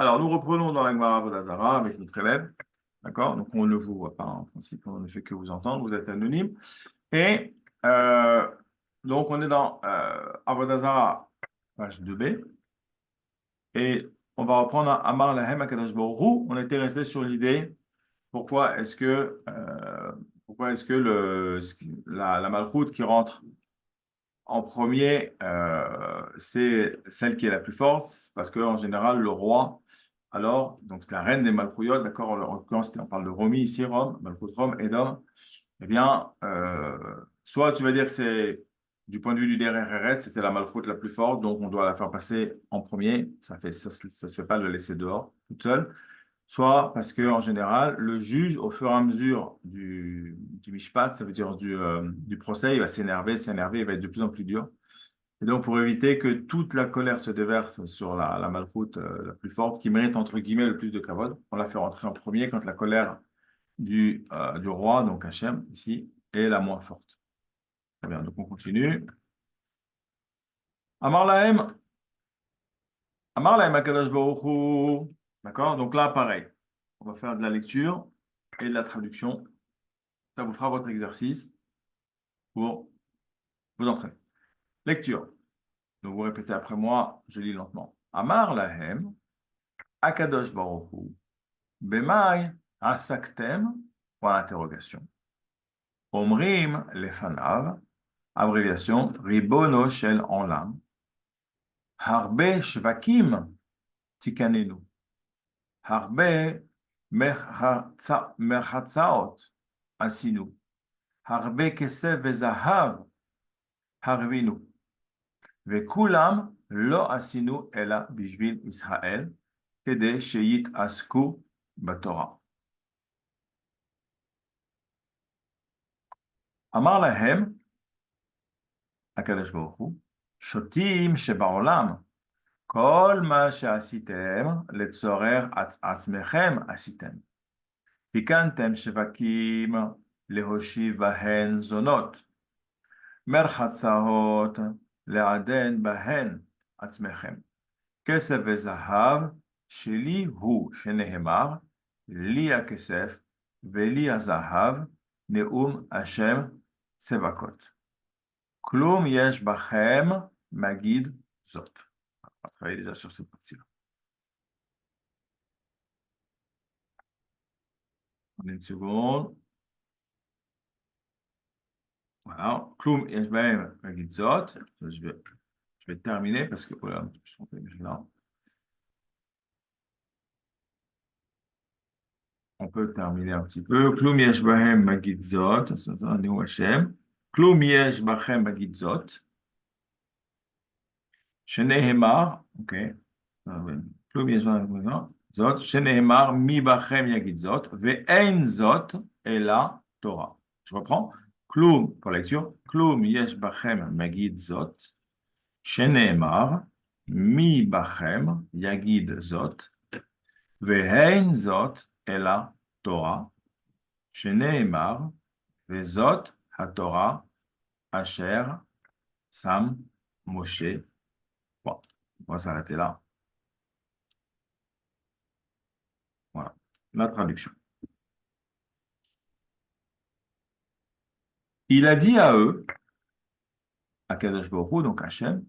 Alors, nous reprenons dans la Gemara Avodah avec notre élève. D'accord? Donc, on ne vous voit pas, en principe, on ne fait que vous entendre, vous êtes anonyme. Et euh, donc, on est dans Avodah Zarah, page 2b. Et on va reprendre Amar Lahem Akadosh Baruch Hu. On était resté sur l'idée pourquoi est-ce que la malchoute qui rentre en premier, c'est celle qui est la plus forte, parce qu'en général, le roi, alors, donc c'est la reine des Malchouyotes, d'accord, en l'occurrence, on parle de Romi ici, Rome, Malchoute Rome, Edom, eh bien, soit tu vas dire que c'est, du point de vue du DRRS, c'était la Malchoute la plus forte, donc on doit la faire passer en premier, ça se fait pas de le laisser dehors, toute seule, soit parce que en général, le juge, au fur et à mesure du mishpat, ça veut dire du procès, il va s'énerver, il va être de plus en plus dur. Et donc, pour éviter que toute la colère se déverse sur la malchoute la plus forte, qui mérite entre guillemets le plus de kavod, on la fait rentrer en premier quand la colère du roi, donc Hachem, ici, est la moins forte. Très bien, donc on continue. Amar lahem, Amar lahem Akadosh Baruch Hu. D'accord? Donc là, pareil. On va faire de la lecture et de la traduction. Ça vous fera votre exercice pour vous entraîner. Lecture. Donc vous répétez après moi, je lis lentement. Amar lahem Akadosh Baruch Hu. Bemai asaktem, point d'interrogation. Omrim lefanav, abréviation, ribono shel olam. Harbe shvakim tikanenu. Harbe merchatzaot asinu. Harbe kesef vezahav harvinu. Vekulam lo asinu ela bishvil Israël, kede sheyit asku batorah. אמר להם, הקדוש ברוך הוא, שוטים שבעולם, כל מה שעשיתם לצורר עצמכם עשיתם. תיקנתם שווקים להושיב בהן זונות, מרחצאות לעדן בהן עצמכם. כסף וזהב שלי הוא שנאמר, לי הכסף ולי הזהב, נאום השם צבקות. כלום יש בכם מגיד זאת. On va travailler déjà sur cette partie-là. Une seconde. Voilà. Klum yesh bahem magid zot. Je vais terminer parce que voilà, je me suis trompé là. On peut terminer un petit peu. Klum yesh bahem magid zot. Ça, Néo Hashem. Klum yesh bachem magid zot. Shenehemar. Ok. Klum yesh bachem zot. Shenehemar mi bachem yagid zot. Ve'ein zot ela Torah. Je reprends. Klum, pour lecture. Klum yesh bachem magid zot. Sheneemar, mi bachem, yagid zot, vehein zot, ela Torah, Sheneemar, vezot haTorah, asher, sam, Moshe. Bon, on va s'arrêter là. Voilà, la traduction. Il a dit à eux, à Kadosh Baruch Hu, donc Hachem,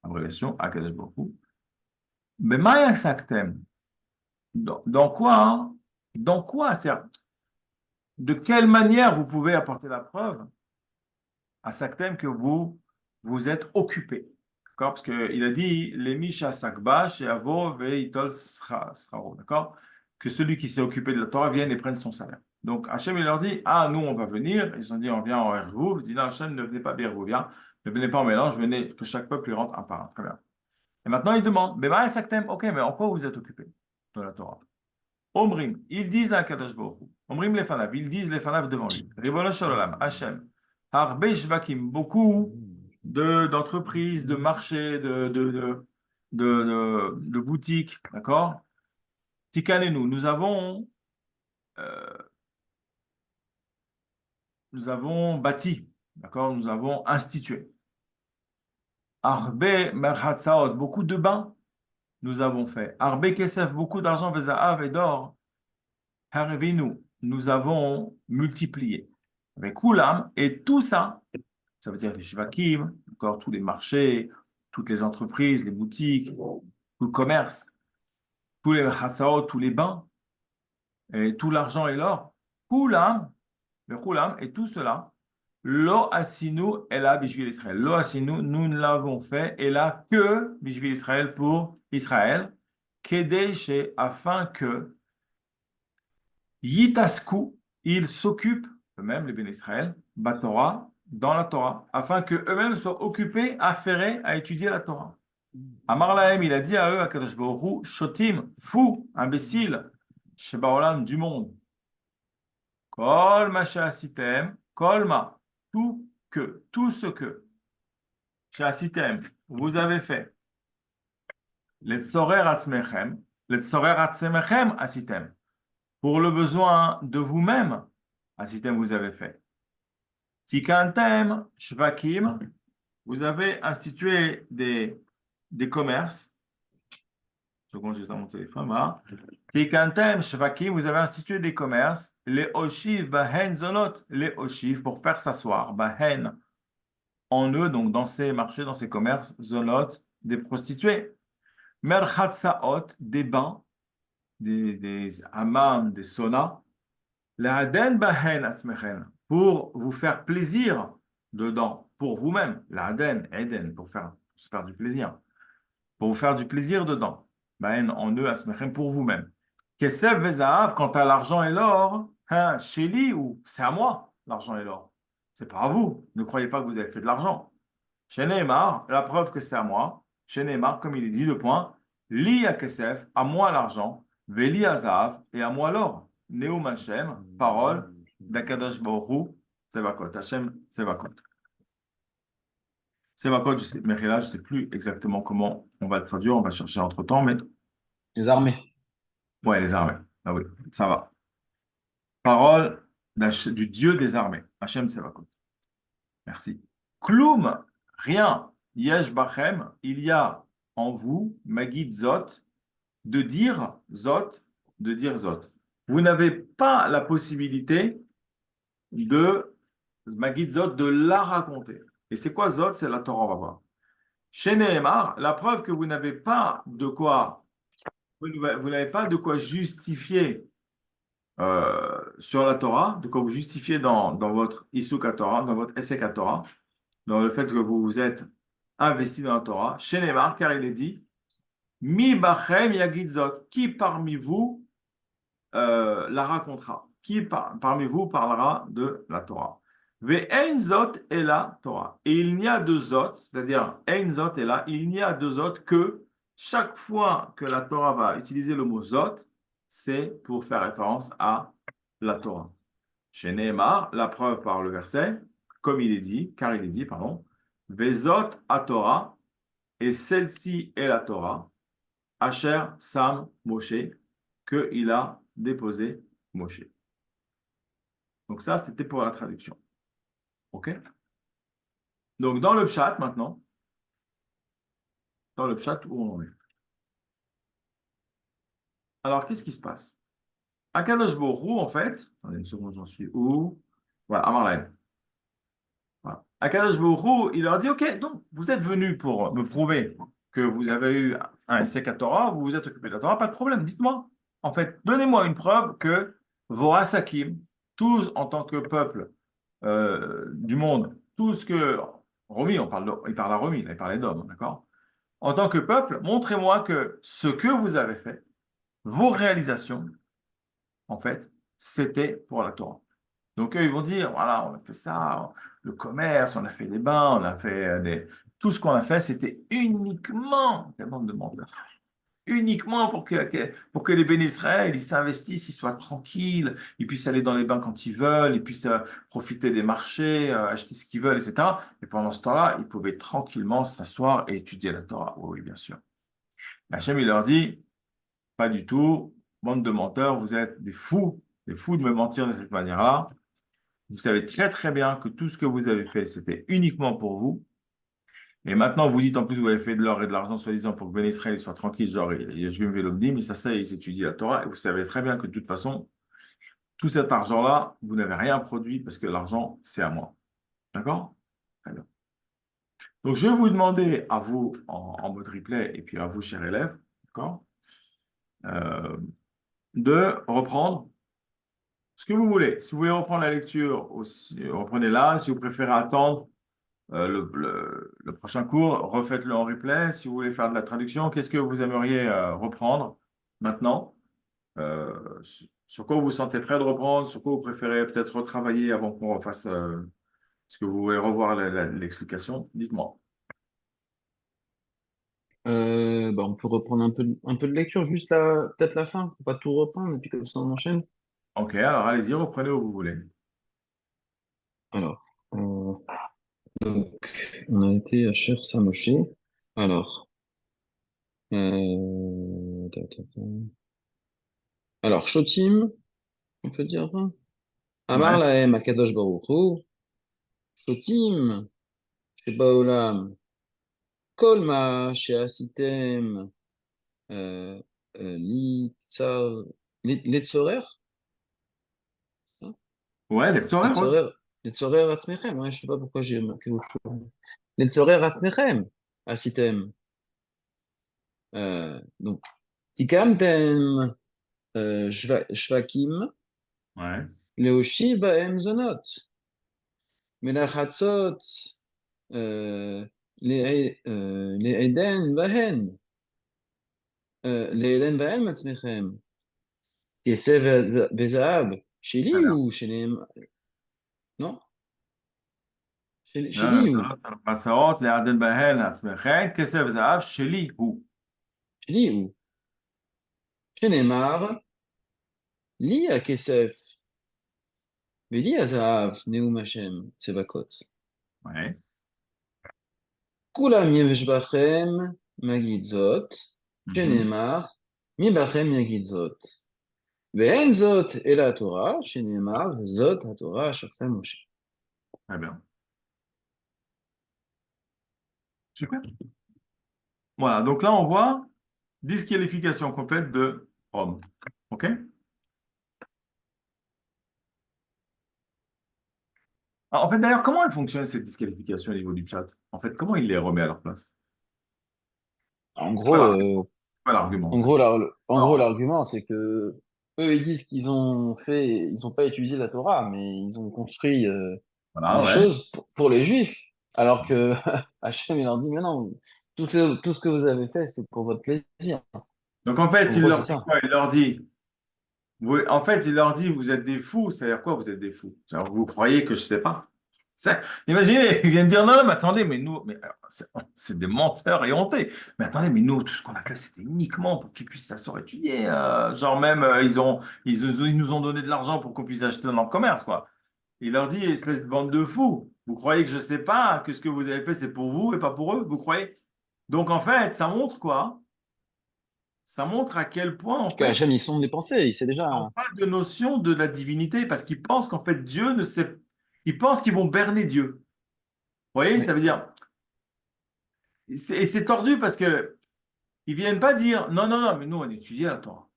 abréviation, à Kadosh Baruch Hu, Bema saktem. Dans quoi, de quelle manière vous pouvez apporter la preuve à Saktem que vous êtes occupé. D'accord? Parce qu'il a dit les Misha Sakba, chez Avo, Veitol Sraro. D'accord? Que celui qui s'est occupé de la Torah vienne et prenne son salaire. Donc Hachem, il leur dit, ah, nous, on va venir. Ils ont dit, on vient en Hervou. Il dit, non, Hachem, ne venez pas Bervou, viens. Ne venez pas en mélange, venez, que chaque peuple lui rentre un par un. Très bien. Et maintenant, il demande, mais Saktem, ok, mais en quoi vous êtes occupé de la Torah? Omrim, ils disent à Kadosh Baruch Hu. Omrim lefanav, ils disent lefanav devant lui. Ribono shel olam, Hachem. Harbe shvakim, beaucoup d'entreprises, de marchés, de boutiques, d'accord? Tikanenu, euh, nous avons bâti, d'accord? Nous avons institué. Harbe merchatzaot, beaucoup de bains, nous avons fait. Arbe Kesef, beaucoup d'argent, Vezaav et d'or. Harvinu, nous avons multiplié. Avec Kulam, et tout ça, ça veut dire les shvakim, encore tous les marchés, toutes les entreprises, les boutiques, tout le commerce, tous les hatsaot, tous les bains, et tout l'argent et l'or. Kulam, le Kulam, et tout cela, Lo asinu ela bishvil Israël. Lo asinu, nous ne l'avons fait, et là que bishvil Israël pour Israël, Kedesh, afin que Yitasku, ils s'occupent, eux-mêmes, les béné Israël, Torah, dans la Torah, afin qu'eux-mêmes soient occupés, affairés à étudier la Torah. Amar Lahem, il a dit à eux, à Kadosh Baruch Hu, Shotim, fou, imbécile, Shebaolam du monde. Kol ma she'asitem, kol ma, tout ce que, she'asitem, vous avez fait, letzorer atzmechem, letzorer atzmechem asitem, pour le besoin de vous-même, asitem vous avez fait. Tikantem, shvakim, vous avez institué des commerces. Seconde, j'ai dans mon téléphone, voilà. Tikantem, shvakim, vous avez institué des commerces. Les oshiv, bahen, zolot. Les oshiv, pour faire s'asseoir. Bahen, en eux, donc dans ces marchés, dans ces commerces, zolot, des prostituées. Merchat saot, des bains, des hammams, des saunas. L'Aden bahen atzmechen, pour vous faire plaisir dedans, pour vous-même. L'Aden, Eden, pour se faire du plaisir. Pour vous faire du plaisir dedans. Bahen en eux atzmechen, pour vous-même. Kesef vezahav, quant à l'argent et l'or, hein, Shéli, ou c'est à moi, l'argent et l'or. C'est pas à vous. Ne croyez pas que vous avez fait de l'argent. Chez Neymar, la preuve que c'est à moi. Chez Neymar, comme il est dit, le point, Li à Kesef, à moi l'argent, Veli à Zahav, et à moi l'or. Neum Hashem, parole d'Akadosh Baruch Hu, Tsevakot. Hashem, Tsevakot. Tsevakot, Mechila, je ne sais plus exactement comment on va le traduire, on va chercher entre-temps, mais. Les armées. Ouais, les armées. Ah oui, ça va. Parole du Dieu des armées. Hashem, Tsevakot. Merci. Kloum, rien. Yesh Bachem, il y a en vous, Magid Zot, de dire Zot, de dire Zot. Vous n'avez pas la possibilité de Magid Zot, de la raconter. Et c'est quoi Zot? C'est la Torah, on va voir. Chez Nehemar, la preuve que vous n'avez pas de quoi, vous n'avez pas de quoi justifier sur la Torah, de quoi vous justifier dans votre Isuk Torah, dans votre Esek Torah, dans le fait que vous vous êtes investi dans la Torah, chez Nehemar, car il est dit, Mi bachem yagid zot, qui parmi vous la racontera? Qui parmi vous parlera de la Torah? Ve ein zot est la Torah. Et il n'y a deux zot, c'est-à-dire ein zot est là, il n'y a deux zot que chaque fois que la Torah va utiliser le mot zot, c'est pour faire référence à la Torah. Chez Nehemar, la preuve par le verset, comme il est dit, car il est dit, pardon, Vezot à Torah, et celle-ci est la Torah, Asher Sam Moshe, qu'il a déposé Moshe. Donc ça, c'était pour la traduction. OK? Donc dans le pshat maintenant, dans le pshat où on en est. Alors, qu'est-ce qui se passe? Akadosh Baruch Hu, en fait, attendez une seconde, j'en suis où? Voilà, Amar Lahem. Voilà. Akadosh Baruch Hu, il leur dit, OK, donc vous êtes venus pour me prouver que vous avez eu un Seka Torah, vous vous êtes occupé de la Torah, pas de problème, dites-moi. En fait, donnez-moi une preuve que vos Asakim, tous en tant que peuple du monde, tout ce que Romi, il parle à Romi, là, il parlait d'homme, d'accord? En tant que peuple, montrez-moi que ce que vous avez fait, vos réalisations, en fait, c'était pour la Torah. Donc, eux, ils vont dire, voilà, on a fait ça, le commerce, on a fait des bains, on a fait tout ce qu'on a fait, c'était uniquement, quelle bande de menteurs, uniquement pour que les béné Israël, ils s'investissent, ils soient tranquilles, ils puissent aller dans les bains quand ils veulent, ils puissent profiter des marchés, acheter ce qu'ils veulent, etc. Et pendant ce temps-là, ils pouvaient tranquillement s'asseoir et étudier la Torah. Oui, oui, bien sûr. Hachem, il leur dit, pas du tout, bande de menteurs, vous êtes des fous de me mentir de cette manière-là. Vous savez très très bien que tout ce que vous avez fait, c'était uniquement pour vous. Et maintenant, vous dites en plus, vous avez fait de l'or et de l'argent, soi-disant, pour que Ben Israël soit tranquille, genre, je vais me mais ça, ils étudient la Torah. Et vous savez très bien que de toute façon, tout cet argent-là, vous n'avez rien produit parce que l'argent, c'est à moi. D'accord? Très bien. Donc, je vais vous demander à vous, en mode replay, et puis à vous, chers élèves, d'accord, euh, de reprendre ce que vous voulez. Si vous voulez reprendre la lecture, aussi, reprenez-la. Si vous préférez attendre le prochain cours, refaites-le en replay. Si vous voulez faire de la traduction, qu'est-ce que vous aimeriez reprendre maintenant? Sur quoi vous vous sentez prêt de reprendre? Sur quoi vous préférez peut-être retravailler avant qu'on refasse est-ce que vous voulez revoir l'explication? Dites-moi. Bah, on peut reprendre un peu de lecture, juste peut-être la fin, faut pas tout reprendre, et puis comme ça on enchaîne. Ok, alors allez-y, reprenez où vous voulez. Alors, donc, on a été à Cher Samoshe. Alors, ta, ta. Alors, Shotim, on peut dire, hein. Amar Ouais, lahem Akadosh Baruch Hu, Shotim, Shebaolam, Kol ma she'asitem, euh, litzar, litzorer, hein. ouais, les horaires, ouais. Litzorer, litzorer atzmechem, ouais, je sais pas pourquoi j'ai marqué autre chose. Litzorer atzmechem, asitem, donc, tikamtem, shvakim, Ouais, leoshi baem zonot, melachatzot, euh, לעדן בהן, לעדן בהן מעצמכם, כסף וזהב, très שלי bien. הוא, שנאמר, לא? Non, שלי הוא, non, המסעות לירדן בהן לעצמכם, כסף זהב שלי הוא. שלי הוא, שנאמר, לי הכסף ולי הזהב, נאום השם צבקות. Ouais. כולם יש בכם מגיד זאת, Mhm. שנאמר, מי בכם יגיד זאת. ואין זאת אלא התורה, שנאמר, זאת התורה אשר שם משה. Très bien. Super. Voilà, donc là, on voit disqualification complète de Rome. OK? Alors, en fait, d'ailleurs, comment elle fonctionne, cette disqualification au niveau du chat? En fait, comment il les remet à leur place? En C'est quoi gros, l'argument? C'est quoi l'argument, en En fait? gros, en gros, Non, l'argument, c'est que eux, ils disent qu'ils ont fait, ils ont pas étudié la Torah, mais ils ont construit voilà, des ouais. choses pour les Juifs. Alors que Hachem, il leur dit, mais non, tout ce que vous avez fait, c'est pour votre plaisir. Donc, en En fait, il gros, c'est leur dit ça. quoi? Il leur dit, en fait, il leur dit, vous êtes des fous. C'est-à-dire quoi, vous êtes des fous? Genre, vous croyez que je sais pas? Imaginez, ils viennent dire, non, non, mais attendez, mais nous, mais, alors, c'est des menteurs et hontés. Mais attendez, mais nous, tout ce qu'on a fait, c'était uniquement pour qu'ils puissent s'asseoir étudier. Genre, même, ils nous ont donné de l'argent pour qu'on puisse acheter dans leur commerce, quoi. Il leur dit, espèce de bande de fous, vous croyez que je sais pas que ce que vous avez fait, c'est pour vous et pas pour eux, vous croyez? Donc, en fait, ça montre quoi? Ça montre à quel point, en Parce que fait, Hachem, ils sont des pensées, il sait ils n'ont déjà. pas de notion de la divinité parce qu'ils pensent qu'en fait, Dieu ne sait. Ils pensent qu'ils vont berner Dieu. Vous voyez, ça Oui, veut dire. Et c'est tordu parce que ils viennent pas dire non, non, non, mais nous, on étudie la Torah.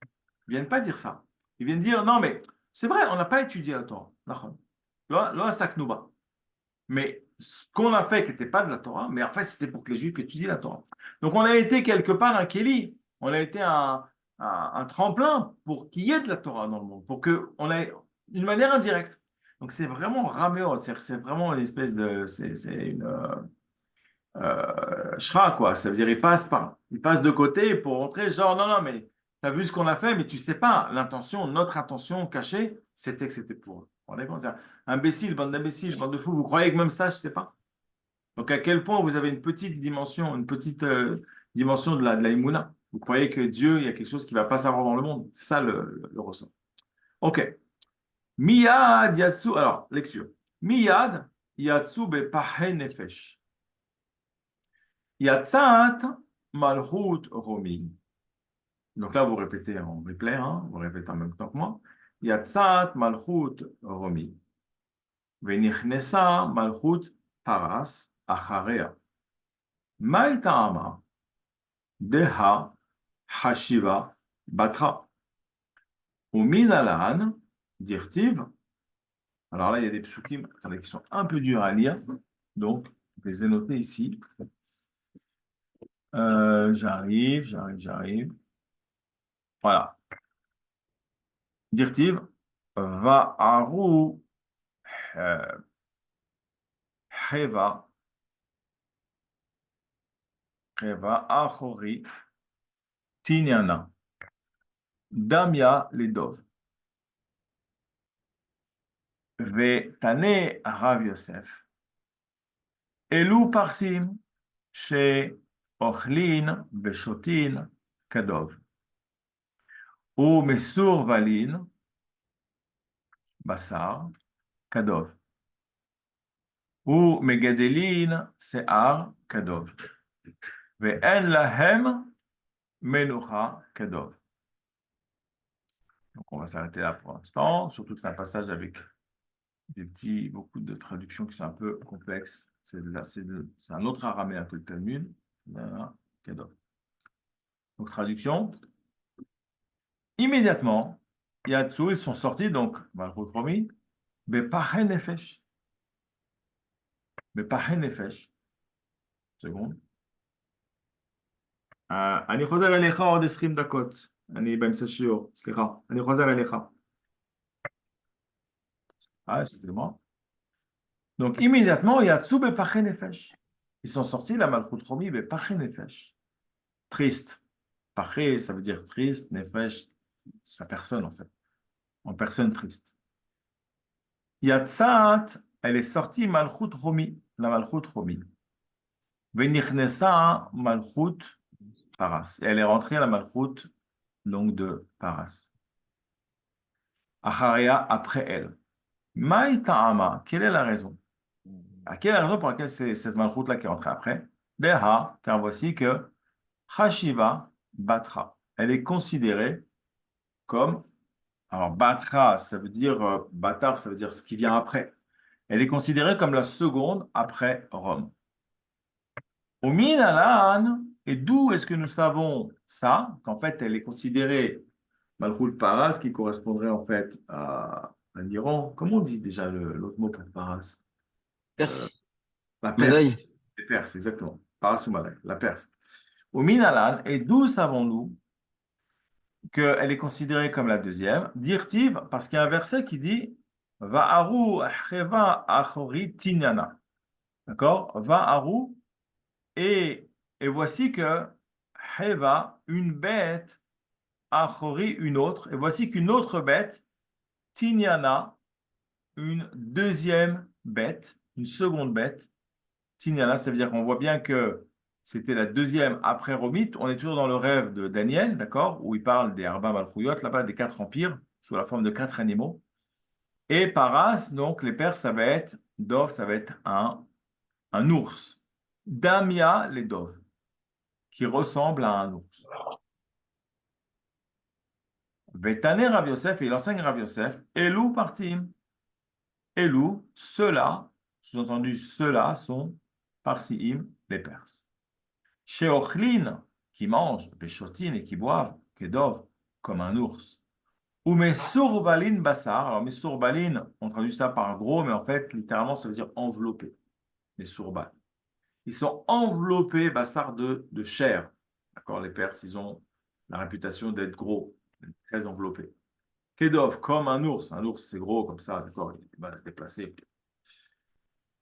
Ils viennent pas dire ça. Ils viennent dire non, mais c'est vrai, on n'a pas étudié la Torah. Nachon. Là, saknouba. Mais ce qu'on a fait qui n'était pas de la Torah, mais en fait, c'était pour que les Juifs étudient la Torah. Donc, on a été quelque part un Kéli, on a été un tremplin pour qu'il y ait de la Torah dans le monde, pour qu'on ait d'une manière indirecte. Donc, c'est vraiment raméo, c'est vraiment une espèce de. C'est une. Shra, quoi. Ça veut dire, il passe de côté pour montrer, genre, non, non, mais tu as vu ce qu'on a fait, mais tu sais pas, l'intention, notre intention cachée, c'était que c'était pour eux. Vous vous rendez compte? C'est imbéciles, bande de fous, vous croyez que même ça, je sais pas? Donc, à quel point vous avez une petite dimension de laImouna. Vous croyez que Dieu, il y a quelque chose qui va pas savoir dans le monde. C'est ça le ressort. OK. Miyad yatsu, alors, lecture. Miyad yatsu be nefesh. Yatsat malchut romi. Donc là, vous répétez en replay, hein, vous répétez en même temps que moi. Yatsat malchut romi. Venichnesa malchut paras acharea. Maïtama, Deha, Hashiva, Batra. Ou Minalan, Dirtiv. Alors là, il y a des psukim, attendez, qui sont un peu durs à lire. Donc, je les ai notés ici. J'arrive. Voilà. Dirtiv, Va'aru, euh, Heva, Achori, Tinyana, Damia, Ledov. Vetane, Rav Yosef. Elu Parsim, She Ochlin, Veshotin, Kadov. Ou Mesur Valin, Basar, Kadov. Ou Megadelin, Se'ar, Kadov. Ve'en lahem, Menucha, Kadov. Donc, on va s'arrêter là pour l'instant, surtout que c'est un passage avec beaucoup de traductions qui sont un peu complexes. C'est un autre araméen que le Talmud. Voilà, Kadov. Donc, traduction. Immédiatement, Yatsu, ils sont sortis, donc, Malchut Romi, Bepachen Nefesh. Bepachen Nefesh. Seconde. אני חוזר אליך עוד 20 דקות. אני באמצע שיעור, סליחה. אני חוזר אליך. Excusez-moi. Donc, immédiatement, Yatsu Bepachen Nefesh. Ils sont sortis, la Malchut Romi, Bepachen Nefesh. Triste. Paché, ça veut dire triste. Nefesh, sa personne, en fait. En personne triste. Yatsat, elle est sortie Malchut Romi, la Malchut Romi. Venichnesa Malchut Paras. Et elle est rentrée à la Malchut, donc de Paras. Acharia, après elle. Maïta'ama, quelle est la raison? Quelle est la raison pour laquelle c'est cette Malchut-là qui est rentrée après? Deha, car voici que Hashiva Batra. Elle est considérée comme, alors Batra, ça veut dire, Batar, ça veut dire ce qui vient après. Elle est considérée comme la seconde après Rome. Au Minalan, et d'où est-ce que nous savons ça? Qu'en fait, elle est considérée Malchut Paras, qui correspondrait en fait à l'Iran. Comment on dit déjà l'autre mot pour Paras? Euh, Perse. la Perse. Médaille. Les Perses, exactement. Paras ou Malay, la Perse. Au Minalan, et d'où savons-nous qu'elle est considérée comme la deuxième? Dirtiv, parce qu'il y a un verset qui dit Va'aru cheva achori tinyana. D'accord? Va'aru, et voici que Heva, une bête, achori, une autre, et voici qu'une autre bête, tinyana, une deuxième bête, une seconde bête. Tinyana, ça veut dire qu'on voit bien que c'était la deuxième après Romit. On est toujours dans le rêve de Daniel, d'accord, où il parle des Arba Malchouyot, là-bas des quatre empires, sous la forme de quatre animaux. Et Paras, donc les Perses, ça va être, Dov, ça va être un ours. Damia, les Dov, qui ressemble à un ours. Vetaner Rav Yosef, et il enseigne Rav Yosef, Elou partim. Elou, ceux-là, sous-entendu, ceux-là sont Parsiim, les Perses. Chez Ochlin, qui mangent, Beshotin et qui boivent, Kedov, comme un ours. Ou mes sourbalin bassar. Alors, mes sourbalin, on traduit ça par gros, mais en fait, littéralement, ça veut dire enveloppé. Les sourbal. Ils sont enveloppés, bassar, de chair. D'accord, les Perses, ils ont la réputation d'être gros, très enveloppés. Kedov, comme un ours. Un ours, c'est gros comme ça, d'accord, il va se déplacer.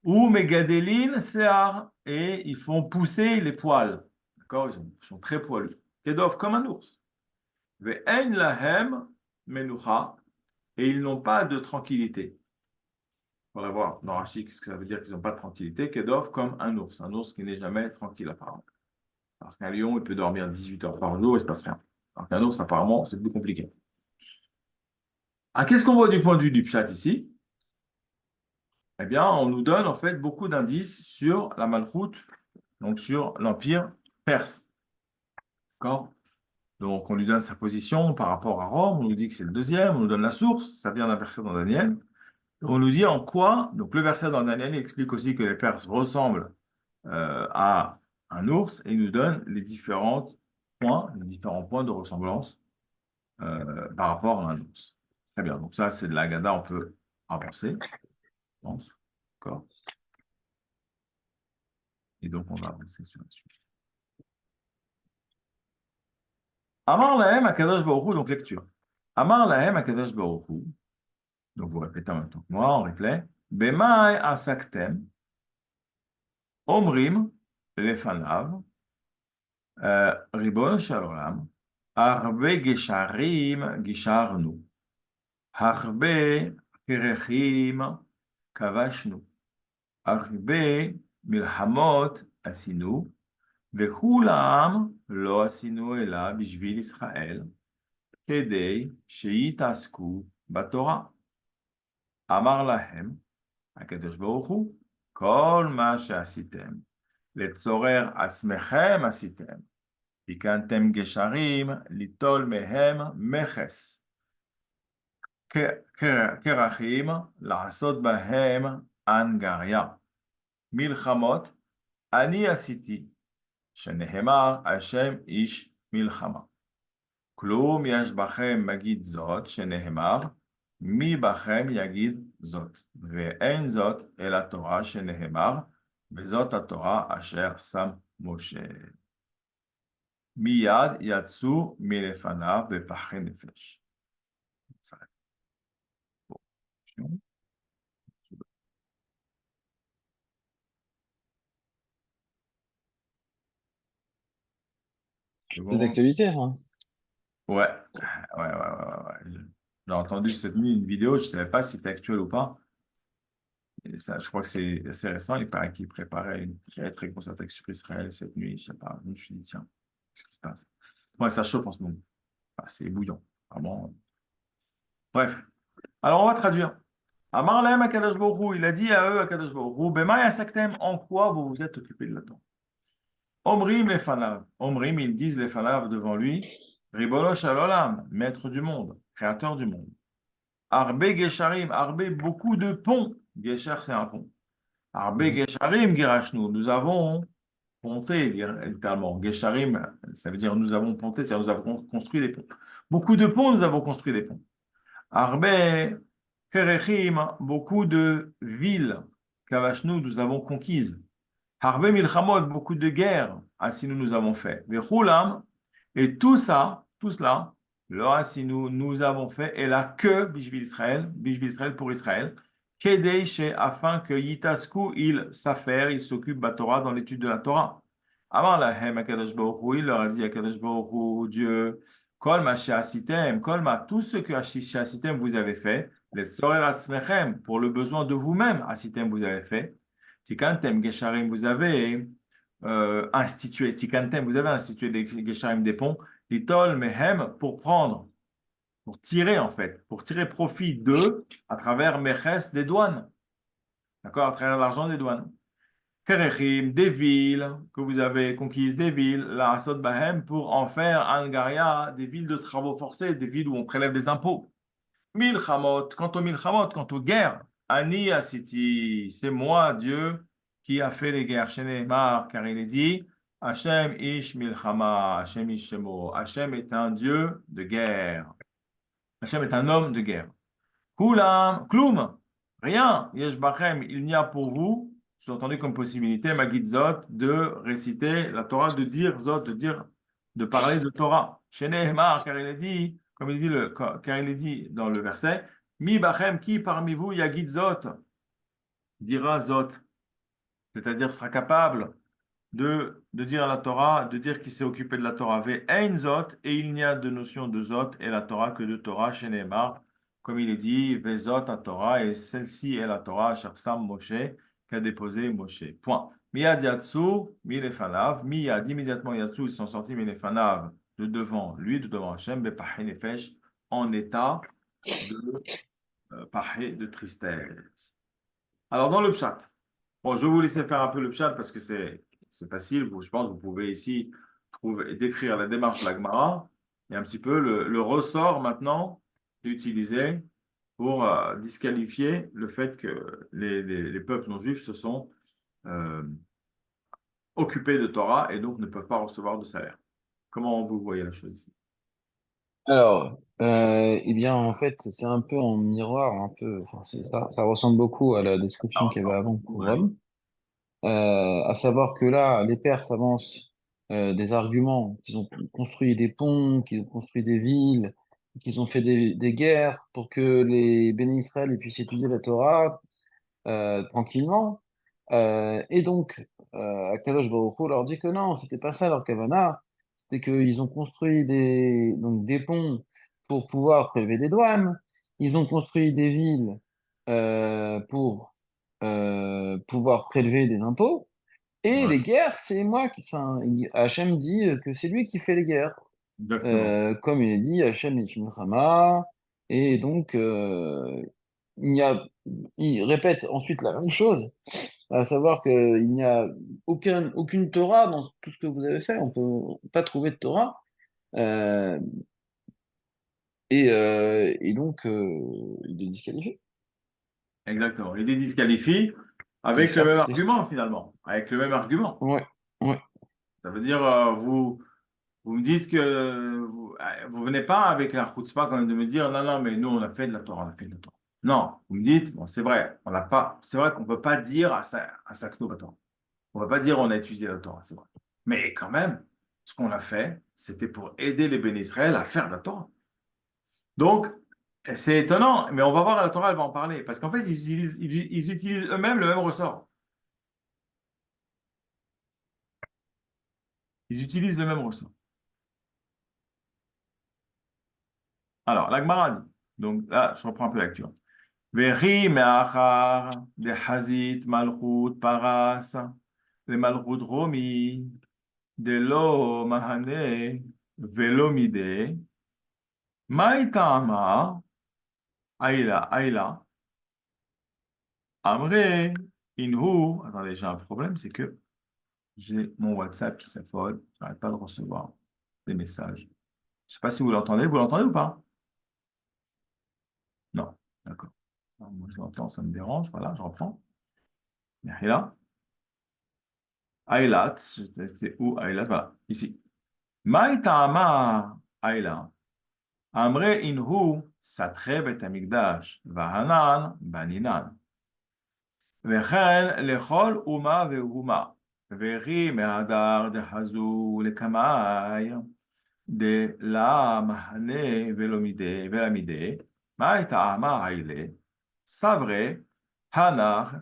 Ou Megadelin, Sear, et ils font pousser les poils. D'accord, ils sont très poilus. Kedov, comme un ours. Ve'en lahem menucha, et ils n'ont pas de tranquillité. On va voir dans Rashi, qu'est-ce que ça veut dire qu'ils n'ont pas de tranquillité. Kedov, comme un ours qui n'est jamais tranquille apparemment. Alors qu'un lion, il peut dormir 18 heures par jour, il ne se passe rien. Alors qu'un ours, apparemment, c'est plus compliqué. Qu'est-ce qu'on voit du point de vue du Pshat ici? Eh bien, on nous donne en fait beaucoup d'indices sur la Malchoute, donc sur l'Empire perse. D'accord? Donc, on lui donne sa position par rapport à Rome, on nous dit que c'est le deuxième, on nous donne la source, ça vient d'un verset dans Daniel. On nous dit en quoi, donc le verset dans Daniel explique aussi que les Perses ressemblent à un ours et il nous donne les différents points de ressemblance par rapport à un ours. Très bien, donc ça c'est de l'Agada, on peut avancer, je pense. D'accord. Et donc on va avancer sur la suite. Amar lahem Akadosh Baruch Hu, donc lecture. Amar lahem Akadosh Baruch Hu, donc vous répétez en même temps que moi, en replay. Bemai asaktem, omrim, lefanav, ribono shel olam, arbe gesharim gisharnu, arbe kerechim kavashnu, arbe milhamot asinu, וכולם לא עשינו אלא בשביל ישראל, כדי שיתעסקו בתורה. אמר להם, הקדוש ברוך הוא, כל מה שעשיתם, לצורר עצמכם עשיתם, תיקנתם גשרים, ליטול מהם מכס, כרכים, לעשות בהם אנגריה, מלחמות, אני עשיתי, שנאמר, השם איש מלחמה. כלום יש בכם מגיד זאת, שנאמר, מי בכם יגיד זאת, ואין זאת אלא תורה שנאמר, וזאת התורה אשר שם משה. מיד יצאו מלפניו בפחי נפש. C'est d'actualité, hein. Ouais, ouais. J'ai entendu cette nuit une vidéo, je ne savais pas si c'était actuel ou pas. Et ça, je crois que c'est assez récent. Il paraît qu'il préparait une très grosse attaque sur Israël cette nuit. Je sais pas. Je me suis dit, tiens, qu'est-ce qui se passe? Ouais, ça chauffe en ce moment. Ah, c'est bouillant. Vraiment. Bref. Alors, on va traduire. Amar lahem Akadosh Baruch Hu, il a dit à eux, Akadosh Baruch Hu, Bema yasaktem, en quoi vous vous êtes occupé de la Torah? Omrim lefanav. Omrim, ils disent lefanav devant lui. Ribono shel olam, maître du monde, créateur du monde. Arbe gesharim, arbe, beaucoup de ponts. Gesher, c'est un pont. Arbe gesharim girashnu, nous avons ponté, littéralement. Gesharim, ça veut dire nous avons ponté, c'est-à-dire nous avons construit des ponts. Beaucoup de ponts, nous avons construit des ponts. Arbe kerechim, beaucoup de villes. Kavashnu, nous avons conquises. Harbe milchamot, beaucoup de guerres, ainsi nous avons fait. Vechulam, et tout ça, tout cela, là, si nous avons fait, et là que Bishvil Israël pour Israël, Kedei afin que Yitasku, il s'affaire, il s'occupe de la Torah dans l'étude de la Torah. Avant la Hem Akadosh Baruch Hu, il leur a dit Akadosh Baruch Hu, Dieu, Kol ma she'asitem, Kol ma, tout ce que she'asitem vous avez fait, les sorer atzmechem, pour le besoin de vous-même, asitem vous avez fait. Tikantem Gesharim, vous avez institué, Tikantem, vous avez institué des Gesharim, des ponts, Litol Mehem, pour prendre, pour tirer en fait, pour tirer profit d'eux à travers Meches, des douanes, d'accord, à travers l'argent des douanes. Kerechim, des villes que vous avez conquises, des villes, la Asot Bahem, pour en faire Angaria, des villes de travaux forcés, des villes où on prélève des impôts. Milchamot, quant aux guerres, Ani Asiti, c'est moi, Dieu, qui a fait les guerres. Shenemar, car il est dit, Hachem Ish Milchama, Hachem Ish Shemo. Hachem est un Dieu de guerre. Hachem est un homme de guerre. Kulam, Klum, rien. Yesh Bachem, il n'y a pour vous, j'ai entendu comme possibilité, Magitzot, de réciter la Torah, de dire Zot, de parler de Torah. Shenemar, car il est dit, comme il dit car il est dit dans le verset, Mi Bachem, qui parmi vous, Yagid Zot, dira Zot, c'est-à-dire sera capable de dire la Torah, de dire qu'il s'est occupé de la Torah. Ve ein Zot, et il n'y a de notion de Zot et la Torah que de Torah, Shenemar, comme il est dit, Ve Zot à Torah, et celle-ci est la Torah, Sharsam Moshe, qu'a déposé Moshe. Point. Miyad Yatsu, Milefanav, Miyad, immédiatement Yatsu, ils sont sortis Milefanav, de devant lui, de devant Hachem, Bepahin Nefesh, en état de Pahé, de tristesse. Alors, dans le pshat, bon, je vais vous laisser faire un peu le pshat parce que c'est facile. Je pense que vous pouvez ici décrire la démarche de la Gemara et un petit peu le ressort maintenant utilisé pour disqualifier le fait que les peuples non juifs se sont occupés de Torah et donc ne peuvent pas recevoir de salaire. Comment vous voyez la chose ici? Alors, eh bien, en fait, c'est un peu en miroir, un peu, enfin, ça ressemble beaucoup à la Ça description qu'il y avait ressemble. avant pour Ouais. Rome. À savoir que là, les Perses avancent des arguments, qu'ils ont construit des ponts, qu'ils ont construit des villes, qu'ils ont fait des guerres pour que les bénis Israël ils puissent étudier la Torah tranquillement. Et donc, Kadosh Baruch Hu leur dit que non, c'était pas ça leur kavana, c'était qu'ils ont construit donc des ponts pour pouvoir prélever des douanes, ils ont construit des villes pour pouvoir prélever des impôts, et Ouais. les guerres, c'est moi qui. Enfin, Hachem dit que c'est lui qui fait les guerres. Exactement. Comme il est dit, Hachem est Milchama, et donc il y a, il répète ensuite la même chose, à savoir qu'il n'y a aucune Torah dans tout ce que vous avez fait, on peut pas trouver de Torah, euh, et donc il est disqualifié. Exactement. Il les disqualifie Et avec le même sacrifié. argument, finalement. Avec le même argument. Ouais, ouais. Ça veut dire, vous me dites que vous venez pas avec la chutzpah quand même de me dire, non, non, mais nous, on a fait de la Torah, on a fait de la Torah. Non, vous me dites, bon, c'est vrai, on n'a pas, c'est vrai qu'on peut pas dire à Saknou la Torah. On va pas dire on a étudié la Torah, c'est vrai. Mais quand même, ce qu'on a fait, c'était pour aider les bénis Israël à faire de la Torah. Donc, c'est étonnant, mais on va voir, la Torah, elle va en parler, parce qu'en fait, ils utilisent eux-mêmes le même ressort. Ils utilisent le même ressort. Alors, la Gemara dit, donc là, je reprends un peu la lecture. Vechi me'achar de hazit malchut paras le malchut romi de lo mahane velo mide maïtama aïla amre inhu. Attendez, j'ai un problème, c'est que j'ai mon WhatsApp qui s'affole, j'arrête pas de recevoir des messages. Je sais pas si vous l'entendez ou pas? Non, d'accord. Alors, moi, je l'entends, ça me dérange, voilà, je reprends. Et là, Ailat, c'est où Ailat? Voilà, ici. Maïtama Aïla. Amre inhu satre bet amigdash vahanan baninan. וכן לכל אומה ואומה, וכי מהדר דחזו לקמאי דלה מחנה ולא מידי, מה הייתה אמה האלה? סברי, הנח,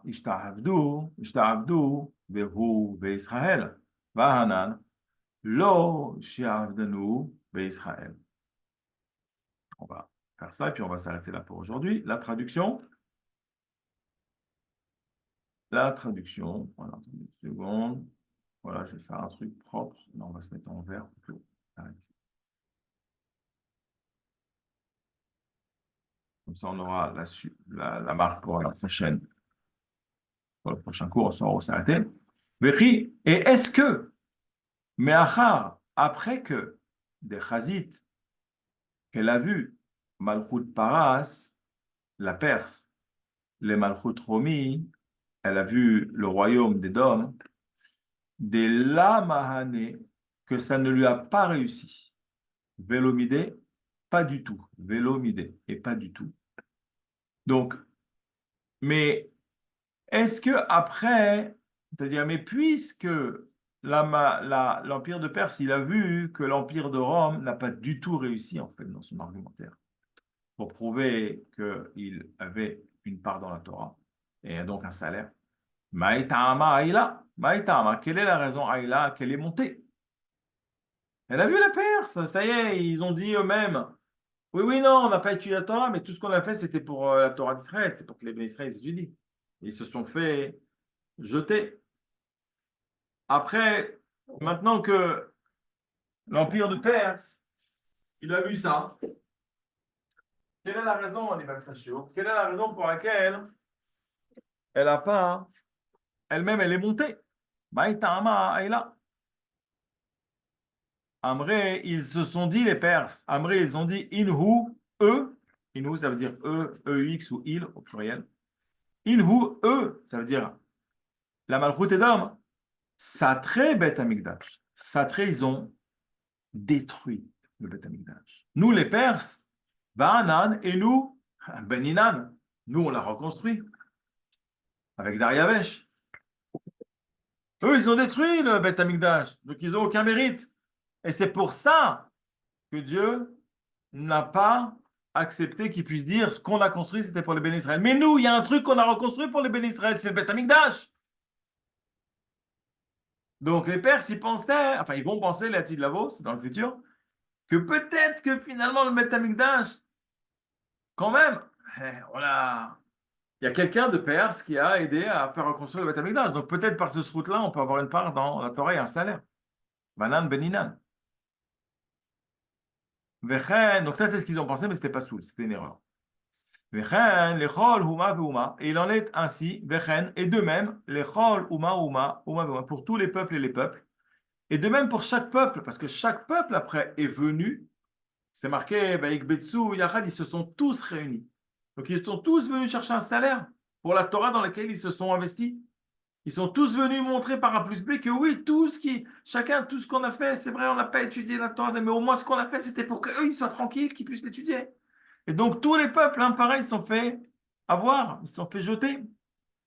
השתעבדו, והוא בישראל, והנן, לא שעבדנו בישראל. On va faire ça et puis on va s'arrêter là pour aujourd'hui. La traduction. La traduction, voilà, attendez une seconde. Voilà, je vais faire un truc propre. Là, on va se mettre en vert plutôt. Comme ça, on aura la marque pour la prochaine, pour le prochain cours, on va s'arrêter. Et est-ce que, mais après que des chazit qu'elle a vu, Malchut Paras, la Perse, les Malchut Romi, elle a vu le royaume des Dômes, des Lamahane, que ça ne lui a pas réussi. Vélomidé, pas du tout. Vélomidé, et pas du tout. Donc, mais est-ce que après, c'est-à-dire, mais puisque l'Empire de Perse, il a vu que l'Empire de Rome n'a pas du tout réussi, en fait, dans son argumentaire, pour prouver qu'il avait une part dans la Torah, et donc un salaire. Maïtama Aïla, Maïtama, quelle est la raison Aïla qu'elle est montée? Elle a vu la Perse, ça y est, ils ont dit eux-mêmes. Oui, oui, non, on n'a pas étudié la Torah, mais tout ce qu'on a fait, c'était pour la Torah d'Israël, c'est pour que les Bénis Israël étudient. Ils se sont fait jeter. Après, maintenant que l'Empire de Perse, il a vu ça, quelle est la raison, Anibal Sachio, quelle est la raison pour laquelle elle a pas, elle-même, elle est montée? Maïtama, Aïla. Amré, ils se sont dit, les Perses, Amré, ils ont dit, Inhu, eux, Inhu, ça veut dire eux, EX ou il au pluriel. Inhu, eux, ça veut dire la Malchut Edom, Satré Bet Amikdash. Satré, ils ont détruit le Bet Amikdash. Nous, les Perses, Ba'anan, et nous, Beninan, nous, on l'a reconstruit avec Dariavesh. Eux, ils ont détruit le Bet Amikdash, donc ils n'ont aucun mérite. Et c'est pour ça que Dieu n'a pas accepté qu'ils puissent dire ce qu'on a construit, c'était pour les bénis Israël. Mais nous, il y a un truc qu'on a reconstruit pour les bénis Israël, c'est le Bet Amikdash. Donc les Perses, ils pensaient, enfin ils vont penser, les Hatid Lavo, c'est dans le futur, que peut-être que finalement le Bet Amikdash, quand même, il y a quelqu'un de Perse qui a aidé à faire reconstruire le Bet Amikdash. Donc peut-être par ce route-là, on peut avoir une part dans la Torah et un salaire. Banan Beninan. Vechen, donc ça c'est ce qu'ils ont pensé, mais c'était pas sous, c'était une erreur. Vechen, lechol, huma, veuma. Et il en est ainsi, vechen, et de même, lechol, huma, huma, huma, veuma, pour tous les peuples et les peuples. Et de même pour chaque peuple, parce que chaque peuple après est venu, c'est marqué, Ikbetsu, Yachad, ils se sont tous réunis. Donc ils sont tous venus chercher un salaire pour la Torah dans laquelle ils se sont investis. Ils sont tous venus montrer par A plus B que oui, chacun, tout ce qu'on a fait, c'est vrai, on n'a pas étudié la Torah, mais au moins ce qu'on a fait, c'était pour qu'eux, ils soient tranquilles, qu'ils puissent l'étudier. Et donc tous les peuples, hein, pareil, ils se sont fait avoir, ils se sont fait jeter.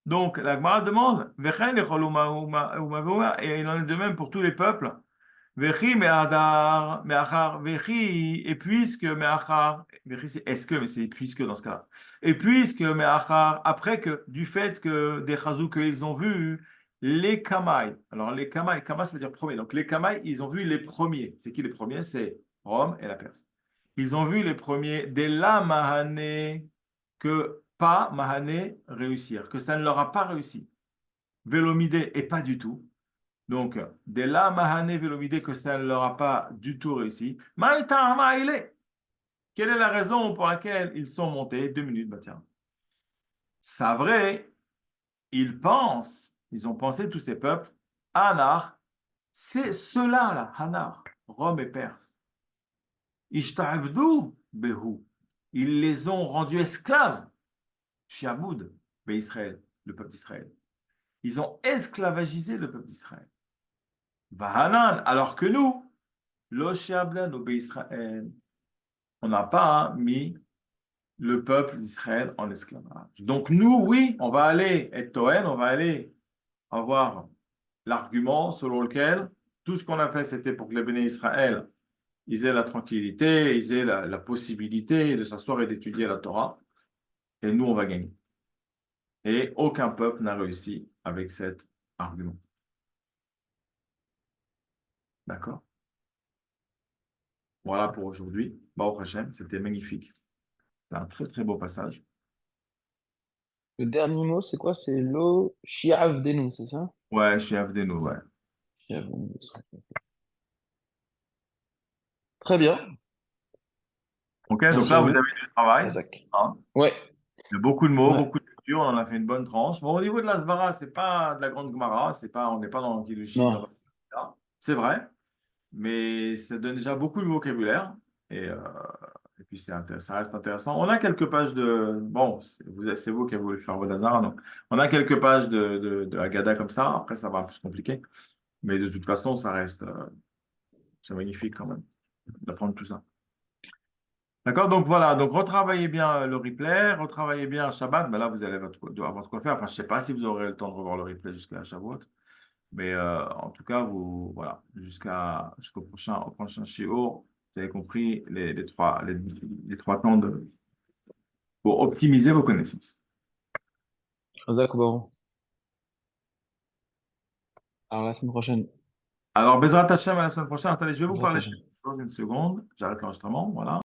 Donc la Gemara demande, et il en est de même pour tous les peuples. Vechi me'adar, me'achar, vechi, et puisque me'achar, vechi c'est est-ce que, mais c'est puisque dans ce cas-là. Et puisque me'achar, après que, du fait que des chazous qu'ils ont vus, les kamaï. Alors les kamaï, kama ça veut dire premier. Donc les kamaï, ils ont vu les premiers. C'est qui les premiers? C'est Rome et la Perse. Ils ont vu les premiers, des la mahane, que pas mahane réussir, que ça ne leur a pas réussi. Vélomidé, et pas du tout. Donc, dès là, Mahane Velomide, que ça ne leur a pas du tout réussi. Quelle est la raison pour laquelle ils sont montés? 2 minutes, bah tiens. C'est vrai, ils ont pensé, tous ces peuples, Anar, c'est ceux-là, là, Hanar, Rome et Perse. Ishtaabdou Behu. Ils les ont rendus esclaves. Shiaboud, Israël, le peuple d'Israël. Ils ont esclavagisé le peuple d'Israël. Vahanan, alors que nous, Israël, on n'a pas mis le peuple d'Israël en esclavage. Donc nous, oui, on va aller être Toen, on va aller avoir l'argument selon lequel tout ce qu'on a fait, c'était pour que les béné Israël, ils aient la tranquillité, ils aient la possibilité de s'asseoir et d'étudier la Torah. Et nous, on va gagner. Et aucun peuple n'a réussi avec cet argument. D'accord? Voilà pour aujourd'hui. Baruch Hashem, c'était magnifique. C'est un très très beau passage. Le dernier mot, c'est quoi? C'est lo shiavdenu, c'est ça? Ouais, je suis Avdeno, ouais. Shiavdenu. Très bien. Ok, donc Merci là, à vous vous, avez du travail. Razak. Hein. Ouais, Il y a beaucoup de mots, ouais. beaucoup de lectures. On en a fait une bonne tranche. Bon, au niveau de la Svara, c'est pas de la grande Gemara. On n'est pas dans le Kiddushin. Non. C'est vrai, mais ça donne déjà beaucoup de vocabulaire. Et, euh, et puis, ça reste intéressant. On a quelques pages de. Bon, c'est vous qui avez voulu faire vos Lazare. Donc, on a quelques pages de Haggadah comme ça. Après, ça va un peu se compliquer. Mais de toute façon, ça reste. C'est magnifique quand même d'apprendre tout ça. D'accord, donc voilà, donc retravaillez bien le replay, retravaillez bien Shabbat, ben là vous allez avoir de quoi faire. Enfin, je ne sais pas si vous aurez le temps de revoir le replay jusqu'à Shavuot, mais en tout cas, voilà, au prochain shiur, vous avez compris les trois temps pour optimiser vos connaissances. Razak, bon. Alors, la semaine prochaine. Alors, Bezrat Hashem à la semaine prochaine. Attendez, je vais vous Bezrat parler de Hashem. quelque chose, une seconde, j'arrête l'enregistrement, voilà.